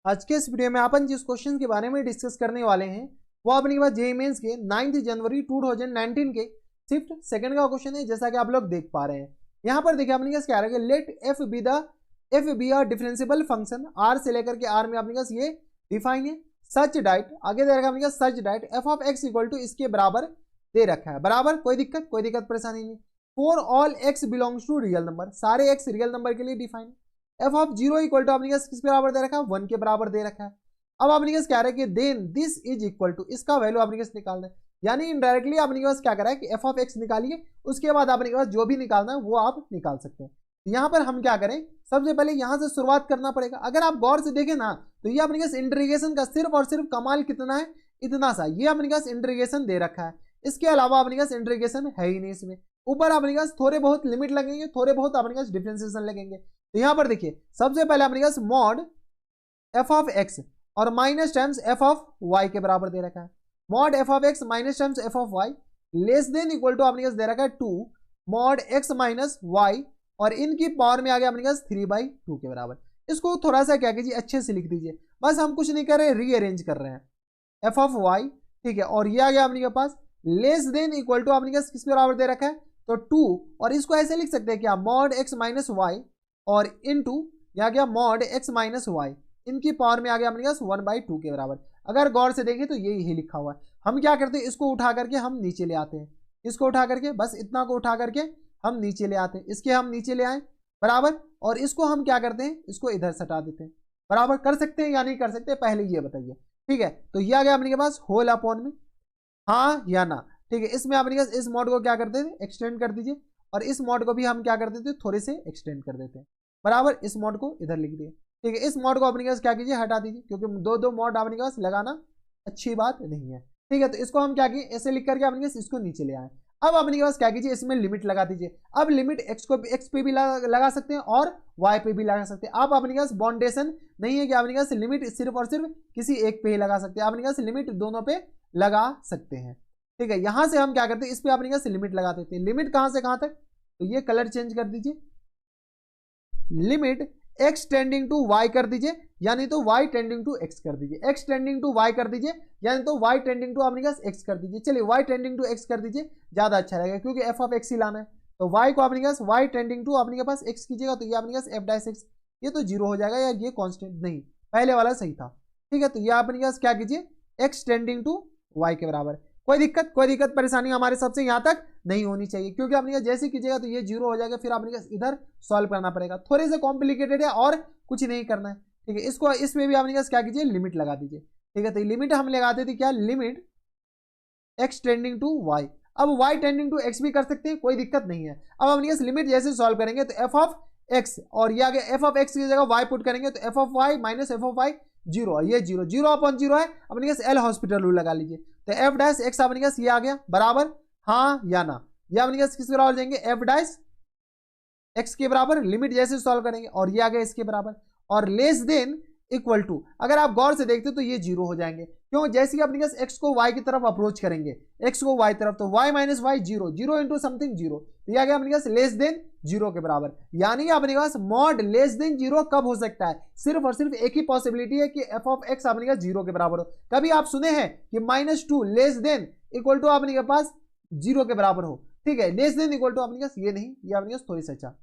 आज के इस वीडियो में अपन जिस क्वेश्चन के बारे में डिस्कस करने वाले हैं वो अपने पास जेईई मेंस के 9 जनवरी 2019 के शिफ्ट सेकंड का क्वेश्चन है, जैसा कि आप लोग देख पा रहे हैं। यहाँ पर देखिए अपने पास क्या रहेगा, let F be a differentiable function, R से लेकर के आर में अपने पास ये डिफाइन है। सच डाइट आगे दे रखा है, such that F of X equal to इसके बराबर दे रखा है, बराबर कोई दिक्कत परेशानी नहीं। For all X belongs to real number, सारे एक्स रियल नंबर के लिए डिफाइन है। F of zero equal to अपने किस बराबर दे रखा है, 1 के बराबर दे रखा है। अब अपने पास क्या है कि then this is equal to, इसका वैल्यू अपने पास निकालना है, यानी इनडायरेक्टली अपने पास क्या करा है कि एफ ऑफ एक्स निकालिए, उसके बाद अपने पास जो भी निकालना है वो आप निकाल सकते हैं। यहाँ पर हम क्या करें, सबसे पहले यहाँ से शुरुआत करना पड़ेगा। अगर आप गौर से देखें ना तो ये अपने पास इंटीग्रेशन का सिर्फ और सिर्फ कमाल कितना है, इतना सा, ये अपने पास इंटीग्रेशन दे रखा है। इसके अलावा अपने पास इंटीग्रेशन है ही नहीं इसमें। ऊपर अपने पास थोड़े बहुत लिमिट लगेंगे, थोड़े बहुत अपने पास डिफरेंशिएशन लगेंगे। तो यहाँ पर देखिए सबसे पहले अपने पास मॉड एफ ऑफ एक्स और minus times F of Y के बराबर दे रखा है। Mod F of X minus times F of Y less than equal to अपने पास दे रखा है 2 मॉड एक्स माइनस वाई, और इनकी पावर में आ गया अपने पास 3/2 के बराबर। इसको थोड़ा सा क्या कीजिए, अच्छे से लिख दीजिए, बस हम कुछ नहीं कर रहे, रीअरेंज कर रहे हैं। एफ ऑफ वाई, ठीक है, और ये आ गया अपने पास लेस देन इक्वल टू अपने पास किस बराबर दे रखा है, तो 2, और इसको ऐसे लिख सकते हैं क्या, मॉड एक्स माइनस वाई और इनटू या गया मॉड एक्स माइनस वाई, इनकी पावर में आ गया अपने पास 1/2 के बराबर। अगर गौर से देखें तो ये यही लिखा हुआ है। हम क्या करते हैं, इसको उठा करके हम नीचे ले आते हैं, इसको उठा करके बस इतना को उठा करके हम नीचे ले आते हैं, इसके हम नीचे ले आए बराबर, और इसको हम क्या करते हैं, इसको इधर सटा देते हैं बराबर। कर सकते हैं या नहीं कर सकते, पहले ये बताइए, ठीक है। तो ये आ गया अपने पास होल अपॉन में, हाँ या ना, ठीक है। इसमें अपने पास इस मॉड को क्या करते थे, एक्सटेंड कर दीजिए, और इस मॉड को भी हम क्या कर देते, थोड़े से एक्सटेंड कर देते हैं बराबर। इस मॉड को इधर लिख दिए, ठीक है। इस मॉड को अपने पास क्या कीजिए, हटा दीजिए, क्योंकि दो मॉड अपने पास लगाना अच्छी बात नहीं है, ठीक है। तो इसको हम क्या किए, ऐसे लिख करके अपने पास इसको नीचे ले आए। अब अपने पास क्या कीजिए, इसमें लिमिट लगा दीजिए। अब लिमिट एक्स को एक्स पे भी लगा सकते हैं और वाई पे भी लगा सकते हैं। आप अपने पास बाउंडेशन नहीं है कि अपने पास लिमिट सिर्फ और सिर्फ किसी एक पे ही लगा सकते हैं, अपने पास लिमिट दोनों पे लगा सकते हैं, ठीक है। यहां से हम क्या करते हैं, इस पे अपने पास लिमिट लगा देते हैं। लिमिट कहां से कहां तक, तो ये कलर चेंज कर दीजिए, limit X tending to Y कर दीजिए, यानी तो वाई टेंडिंग टू एक्स कर दीजिए। एक्स टेंडिंग टू वाई कर दीजिए, यानी तो वाई टेंडिंग टू अपने पास एक्स कर दीजिए। चलिए वाई टेंडिंग टू एक्स कर दीजिए, ज्यादा अच्छा रहेगा, क्योंकि एफ ऑफ एक्स ही लाना है। तो वाई को अपने पास वाई टेंडिंग टू अपने पास एक्स कीजिएगा, तो ये अपने पास एफ डैश एक्स, ये तो 0 हो जाएगा, या ये कॉन्स्टेंट नहीं, पहले वाला सही था, ठीक है। तो ये अपने पास क्या कीजिए, एक्स टेंडिंग टू वाई के बराबर। कोई दिक्कत परेशानी हमारे सबसे यहाँ तक नहीं होनी चाहिए, क्योंकि आपने जैसे कीजिएगा तो ये 0 हो जाएगा, फिर आपने इधर सॉल्व करना पड़ेगा। थोड़े से कॉम्प्लिकेटेड है और कुछ नहीं करना है, ठीक है। इसको इसमें भी आपने क्या कीजिए, लिमिट लगा दीजिए, ठीक है। तो लिमिट हम लगाते थे क्या, limit X tending to Y. अब वाई टेंडिंग टू एक्स भी कर सकते हैं, कोई दिक्कत नहीं है। अब अपने लिमिट जैसे सॉल्व करेंगे तो एफ ऑफ एक्स, और ये आगे एफ ऑफ एक्स की जगह वाई पुट करेंगे, तो F of Y minus F of Y 0, ये 0 अपॉन 0 है। अपने एल हॉस्पिटल रूल लगा लीजिए, तो एफ डैश एक्स अपने ये आ गया बराबर, हाँ या ना। ये अपने किस बराबर जाएंगे, एफ डैश एक्स के बराबर, लिमिट जैसे सॉल्व करेंगे, और ये आ गया इसके बराबर, और लेस देन इक्वल टू, अगर आप गौर से देखते तो ये 0 हो जाएंगे, क्यों, जैसे कि अपने एक्स को वाई की तरफ अप्रोच करेंगे, एक्स को वाई तरफ, तो Y minus Y 0 into something 0, तो ये आ गया अपने पास लेस देन 0 के बराबर। यानी अपने पास मॉड लेस देन 0 कब हो सकता है, सिर्फ और सिर्फ एक ही पॉसिबिलिटी है कि एफ ऑफ एक्स अपने पास 0 के बराबर हो। कभी आप सुने हैं कि -2 लेस देन इक्वल टू अपने पास 0 के बराबर हो, ठीक है। लेस देन इक्वल टू अपने पास ये नहीं, ये अपने पास थोड़ी सा अच्छा।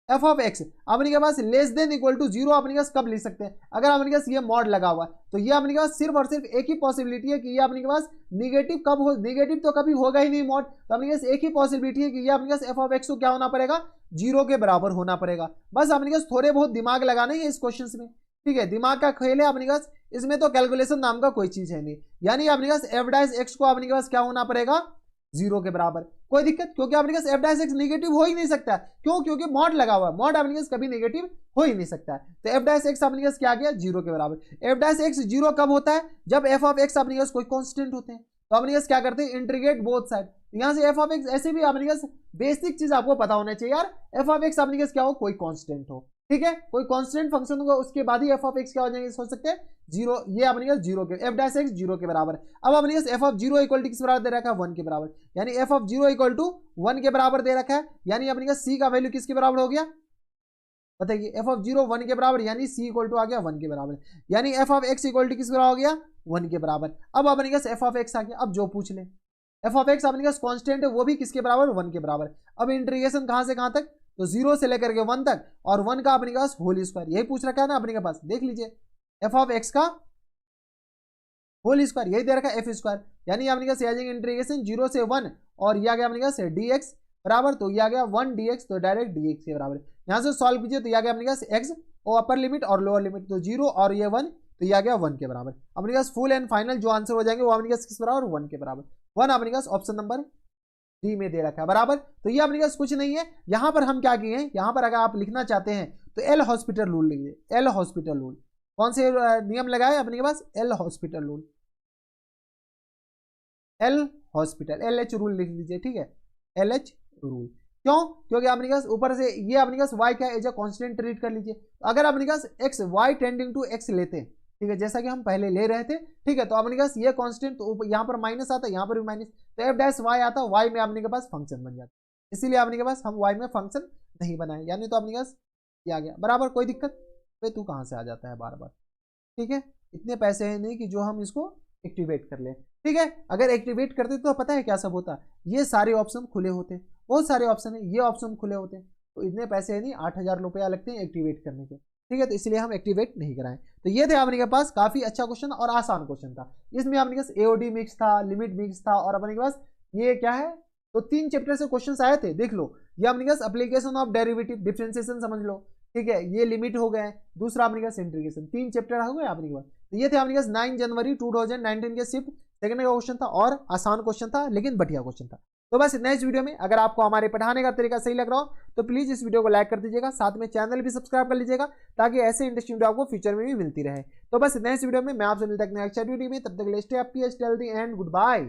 एफ ऑफ एक्स अपने के पास लेस देन इक्वल टू 0 अपने पास कब लिख सकते हैं, अगर अपने पास ये मॉड लगा हुआ है, तो ये अपने के पास सिर्फ और सिर्फ एक ही पॉसिबिलिटी है कि ये अपने के पास निगेटिव कब हो, निगेटिव तो कभी होगा ही नहीं मॉड, तो अपने पास एक ही पॉसिबिलिटी है कि ये अपने पास एफ ऑफ एक्स को क्या होना पड़ेगा, 0 के बराबर होना पड़ेगा। बस अपने पास थोड़े बहुत दिमाग लगाने हैं इस क्वेश्चन में, ठीक है। दिमाग का खेल है अपने पास, इसमें तो कैलकुलेशन नाम का कोई चीज है नहीं, यानी अपने पास एफ डैश एक्स को अपने पास क्या होना पड़ेगा, 0 के बराबर। कोई दिक्कत, क्योंकि अपने पास एफ डैश एक्स नेगेटिव हो ही नहीं सकता, क्यों, क्योंकि मॉड लगा हुआ है, मॉड अपने पास कभी नेगेटिव हो ही नहीं सकता है। तो एफ डैश एक्स अपने पास क्या गया, 0 के बराबर। एफ डैश एक्स 0 कब होता है, जब एफ ऑफ एक्स अपने पास कोई कांस्टेंट होते हैं, तो अपने पास क्या करते हैं, इंटीग्रेट बोथ साइड। यहाँ से एफ ऑफ एक्स, ऐसे भी अपने पास बेसिक चीज आपको पता होना चाहिए यार, एफ ऑफ एक्स अपने पास क्या हो, कोई कांस्टेंट हो, ठीक है, कोई कांस्टेंट फंक्शन होगा, उसके बाद ही एफ ऑफ एक्स क्या हो जाएंगे, हो सकते हैं 0, ये अपने पास 0 के, एफ डैश एक्स 0 के बराबर। अब अपने पास एफ ऑफ 0 इक्वल टू किस बराबर दे रखा है, 1 के बराबर, यानी एफ ऑफ 0 इक्वल टू 1 के बराबर दे रखा है, यानी अपने पास सी का वैल्यू किसके बराबर हो गया, बताइए एफ ऑफ 0 1 के बराबर, यानी सी इक्वल टू आ गया 1 के बराबर, यानी F of X equal to किस बराबर हो गया 1 के बराबर। अब अपने पास एफ ऑफ एक्स आ गया, अब जो पूछ ले एफ ऑफ एक्स अपने पास कांस्टेंट है, वो भी किसके बराबर 1 के बराबर। अब इंटीग्रेशन कहां से कहां तक, तो 0 से लेकर के 1 तक और 1 का अपने पास होल स्क्वायर, यही पूछ रखा है ना अपने के पास, देख लीजिए एफ ऑफ एक्स का होल स्क्वायर, यही दे रखा है एफ स्क्वायर, यानी अपने पास आ जाएंगे इंटीग्रेशन 0 से 1 और ये आ गया अपने पास dx बराबर, तो ये आ गया 1 dx, तो डायरेक्ट dx के बराबर। यहां से सॉल्व कीजिए तो ये आ गया अपने पास x और अपर लिमिट और लोअर लिमिट, तो 0 और ये 1, तो ये आ गया 1 के बराबर। अपने पास फुल एंड फाइनल जो आंसर हो जाएंगे वो अपने पास किस बराबर 1 के बराबर। 1 अपने पास ऑप्शन नंबर डी में दे रखा है बराबर। तो ये अपने पास कुछ नहीं है, यहां पर हम क्या किए हैं, यहां पर अगर आप लिखना चाहते हैं तो एल हॉस्पिटल रूल लिखिए, एल हॉस्पिटल रूल। कौन से नियम लगाए अपने के पास, L hospital rule, L hospital, L H rule लिख लीजिए, ठीक है, एल एच रूल। क्यों, क्योंकि अपने पास ऊपर से ये अपने पास y क्या एज अ कांस्टेंट ट्रीट कर लीजिए, अगर अपने पास x y tending to x लेते हैं, ठीक है, जैसा कि हम पहले ले रहे थे, ठीक है, तो अपने पास ये कांस्टेंट, तो यहाँ पर माइनस आता है, यहाँ पर भी माइनस, तो एफ डैश वाई आता है, y में अपने के पास फंक्शन बन जाता है, इसीलिए अपने के पास हम y में फंक्शन नहीं बनाए, यानी तो अपने पास ये आ गया बराबर। कोई दिक्कत पे तू कहाँ से आ जाता है बार बार, ठीक है, इतने पैसे हैं नहीं कि जो हम इसको एक्टिवेट कर लें, ठीक है। अगर एक्टिवेट करते तो पता है क्या सब होता, ये सारे ऑप्शन खुले होते, बहुत सारे ऑप्शन है, ये ऑप्शन खुले होते, तो इतने पैसे नहीं 8,000 रुपया लगते हैं एक्टिवेट करने के, ठीक है, तो इसलिए हम एक्टिवेट नहीं कराएं। तो ये थे अपने के पास काफी अच्छा क्वेश्चन और आसान क्वेश्चन था, इसमें अपने पास एओडी मिक्स था, लिमिट मिक्स था, और अपने के पास ये क्या है, तो 3 चैप्टर से क्वेश्चन आए थे, देख लो, ये अपने पास एप्लीकेशन ऑफ डेरिवेटिव डिफरेंशिएशन समझ लो, ठीक है, ये लिमिट हो गए, दूसरा अपने पास इंटीग्रेशन, 3 चैप्टर हो गए अपने के पास। तो ये थे अपने पास 9 जनवरी 2019 के शिफ्ट सेकंड का क्वेश्चन था, और आसान क्वेश्चन था लेकिन बढ़िया क्वेश्चन था। तो बस नेक्स्ट वीडियो में अगर आपको हमारे पढ़ाने का तरीका सही लग रहा हो तो प्लीज इस वीडियो को लाइक कर दीजिएगा, साथ में चैनल भी सब्सक्राइब कर लीजिएगा ताकि ऐसे इंटरेस्टिंग वीडियो आपको फ्यूचर में भी मिलती रहे। तो बस नेक्स्ट वीडियो में मैं आपसे मिलता हूं नेक्स्ट वीडियो में, तब तक के लिए stay happy, stay healthy and good bye.